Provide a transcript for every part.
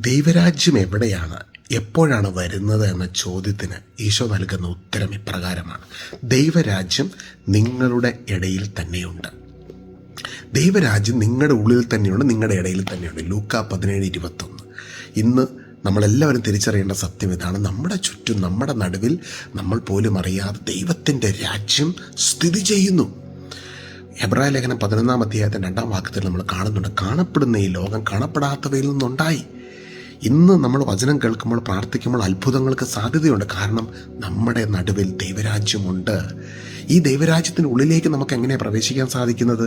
ദൈവരാജ്യം എവിടെയാണ്, എപ്പോഴാണ് വരുന്നത് എന്ന ചോദ്യത്തിന് ഈശോ നൽകുന്ന ഉത്തരം ഇപ്രകാരമാണ്: ദൈവരാജ്യം നിങ്ങളുടെ ഇടയിൽ തന്നെയുണ്ട്. ദൈവരാജ്യം നിങ്ങളുടെ ഉള്ളിൽ തന്നെയുണ്ട്, നിങ്ങളുടെ ഇടയിൽ തന്നെയുണ്ട്. ലൂക്കാ 17:21. ഇന്ന് നമ്മളെല്ലാവരും തിരിച്ചറിയേണ്ട സത്യം ഇതാണ്: നമ്മുടെ ചുറ്റും, നമ്മുടെ നടുവിൽ നമ്മൾ പോലും അറിയാതെ ദൈവത്തിൻ്റെ രാജ്യം സ്ഥിതി ചെയ്യുന്നു. എബ്രായ ലേഖനം 11-ാം അധ്യായത്തിൻ്റെ 2-ാം വാക്യത്തിൽ നമ്മൾ കാണുന്നുണ്ട്, കാണപ്പെടുന്ന ഈ ലോകം കാണപ്പെടാത്തവയിൽ നിന്നുണ്ടായി. ഇന്ന് നമ്മൾ വചനം കേൾക്കുമ്പോൾ, പ്രാർത്ഥിക്കുമ്പോൾ അത്ഭുതങ്ങൾക്ക് സാധ്യതയുണ്ട്. കാരണം നമ്മുടെ നടുവിൽ ദൈവരാജ്യമുണ്ട്. ഈ ദൈവരാജ്യത്തിൻ്റെ ഉള്ളിലേക്ക് നമുക്ക് എങ്ങനെയാണ് പ്രവേശിക്കാൻ സാധിക്കുന്നത്?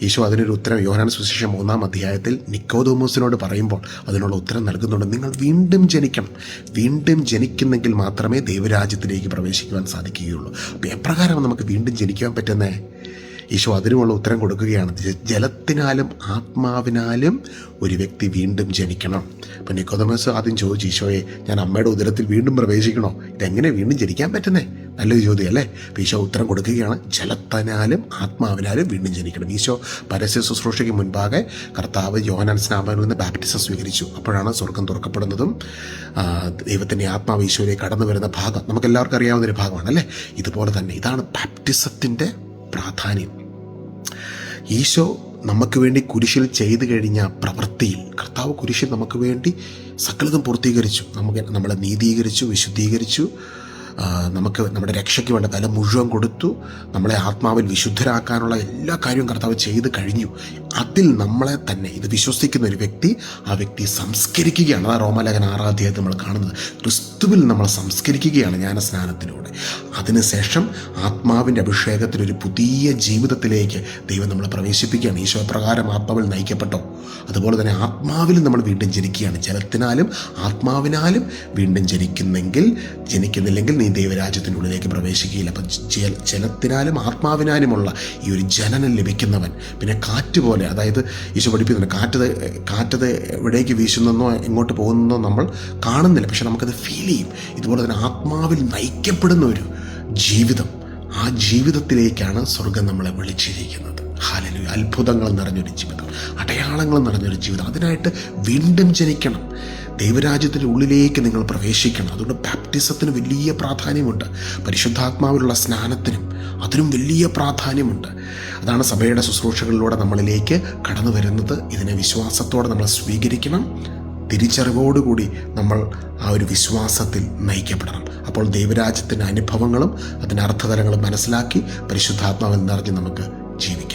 ഈശോ അതിനൊരു ഉത്തരം യോഹന്നാൻ സുവിശേഷം 3-ാം അധ്യായത്തിൽ നിക്കോദോമോസിനോട് പറയുമ്പോൾ അതിനുള്ള ഉത്തരം നൽകുന്നുണ്ട്. നിങ്ങൾ വീണ്ടും ജനിക്കണം. വീണ്ടും ജനിക്കുന്നെങ്കിൽ മാത്രമേ ദൈവരാജ്യത്തിലേക്ക് പ്രവേശിക്കുവാൻ സാധിക്കുകയുള്ളൂ. അപ്പോൾ എപ്രകാരം നമുക്ക് വീണ്ടും ജനിക്കാൻ പറ്റുന്നേ? ഈശോ അതിനുമുള്ള ഉത്തരം കൊടുക്കുകയാണ്: ജലത്തിനാലും ആത്മാവിനാലും ഒരു വ്യക്തി വീണ്ടും ജനിക്കണം. അപ്പം നിക്കോദമോസ് ആദ്യം ചോദിച്ചു, ഈശോയെ, ഞാൻ അമ്മയുടെ ഉദരത്തിൽ വീണ്ടും പ്രവേശിക്കണോ? ഇതെങ്ങനെ വീണ്ടും ജനിക്കാൻ പറ്റുന്നേ? നല്ലൊരു ചോദ്യം അല്ലേ? അപ്പം ഈശോ ഉത്തരം കൊടുക്കുകയാണ്: ജലത്തിനാലും ആത്മാവിനാലും വീണ്ടും ജനിക്കണം. ഈശോ പരസ്യ ശുശ്രൂഷയ്ക്ക് മുൻപാകെ കർത്താവ് യോഹന്നാൻ സ്നാപകനിൽ നിന്ന് ബാപ്റ്റിസം സ്വീകരിച്ചു. അപ്പോഴാണ് സ്വർഗം തുറക്കപ്പെടുന്നതും ദൈവത്തിൻ്റെ ആത്മാവ് ഈശോയിലേക്ക് കടന്നു വരുന്ന ഭാഗം നമുക്കെല്ലാവർക്കും അറിയാവുന്നൊരു ഭാഗമാണ് അല്ലേ? ഇതുപോലെ തന്നെ ഇതാണ് ബാപ്റ്റിസത്തിൻ്റെ പ്രാധാന്യം. ഈശോ നമുക്ക് വേണ്ടി കുരിശിൽ ചെയ്തു കഴിഞ്ഞ പ്രവൃത്തിയിൽ, കർത്താവ് കുരിശിൽ നമുക്ക് വേണ്ടി സകലതും പൂർത്തീകരിച്ചു. നമ്മളെ നീതീകരിച്ചു, വിശുദ്ധീകരിച്ചു. നമുക്ക് നമ്മുടെ രക്ഷയ്ക്ക് വേണ്ട വില മുഴുവൻ കൊടുത്തു. നമ്മളെ ആത്മാവിൽ വിശുദ്ധരാക്കാനുള്ള എല്ലാ കാര്യവും കർത്താവ് ചെയ്ത് കഴിഞ്ഞു. അതിൽ നമ്മളെ തന്നെ, ഇത് വിശ്വസിക്കുന്ന ഒരു വ്യക്തി, ആ വ്യക്തി സംസ്കരിക്കുകയാണ്. അതാ റോമാലേഖനം 6-ാം അധ്യായത്തിൽ നമ്മൾ കാണുന്നത്. ക്രിസ്തുവിൽ നമ്മൾ സംസ്കരിക്കുകയാണ് ജ്ഞാനസ്നാനത്തിലൂടെ. അതിനുശേഷം ആത്മാവിൻ്റെ അഭിഷേകത്തിലൊരു പുതിയ ജീവിതത്തിലേക്ക് ദൈവം നമ്മളെ പ്രവേശിപ്പിക്കുകയാണ്. ഈശോ പ്രകാരം ആത്മാവിൽ നയിക്കപ്പെട്ടോ, അതുപോലെ തന്നെ ആത്മാവിലും നമ്മൾ വീണ്ടും ജനിക്കുകയാണ്. ജലത്തിനാലും ആത്മാവിനാലും വീണ്ടും ജനിക്കുന്നില്ലെങ്കിൽ നീ ദൈവരാജ്യത്തിനുള്ളിലേക്ക് പ്രവേശിക്കുകയില്ല. അപ്പം ജലത്തിനാലും ആത്മാവിനാലുമുള്ള ഈ ഒരു ജനനം ലഭിക്കുന്നവൻ പിന്നെ കാറ്റ് പോലെ, അതായത് ഈശോ പഠിപ്പിക്കുന്നുണ്ട്, കാറ്റത് എവിടേക്ക് വീശുന്നെന്നോ എങ്ങോട്ട് പോകുന്നോ നമ്മൾ കാണുന്നില്ല, പക്ഷെ നമുക്കത് ഫീൽ ചെയ്യും. ഇതുപോലെ തന്നെ ആത്മാവിൽ നയിക്കപ്പെടുന്ന ഒരു ജീവിതം, ആ ജീവിതത്തിലേക്കാണ് സ്വർഗം നമ്മളെ വിളിച്ചിരിക്കുന്നത്. ഹല്ലേലൂയ! അത്ഭുതങ്ങൾ നിറഞ്ഞൊരു ജീവിതം, അടയാളങ്ങൾ നിറഞ്ഞൊരു ജീവിതം. അതിനായിട്ട് വീണ്ടും ജനിക്കണം. ദൈവരാജ്യത്തിൻ്റെ ഉള്ളിലേക്ക് നിങ്ങൾ പ്രവേശിക്കണം. അതുകൊണ്ട് ബാപ്റ്റിസത്തിന് വലിയ പ്രാധാന്യമുണ്ട്. പരിശുദ്ധാത്മാവിലുള്ള സ്നാനത്തിനും അതിനും വലിയ പ്രാധാന്യമുണ്ട്. അതാണ് സഭയുടെ ശുശ്രൂഷകളിലൂടെ നമ്മളിലേക്ക് കടന്നു വരുന്നത്. ഇതിനെ വിശ്വാസത്തോടെ നമ്മൾ സ്വീകരിക്കണം. തിരിച്ചറിവോടുകൂടി നമ്മൾ ആ ഒരു വിശ്വാസത്തിൽ നയിക്കപ്പെടണം. അപ്പോൾ ദൈവരാജ്യത്തിൻ്റെ അനുഭവങ്ങളും അതിൻ്റെ അർത്ഥതലങ്ങളും മനസ്സിലാക്കി പരിശുദ്ധാത്മാവിൽ നിറഞ്ഞ് നമുക്ക് ജീവിക്കാം.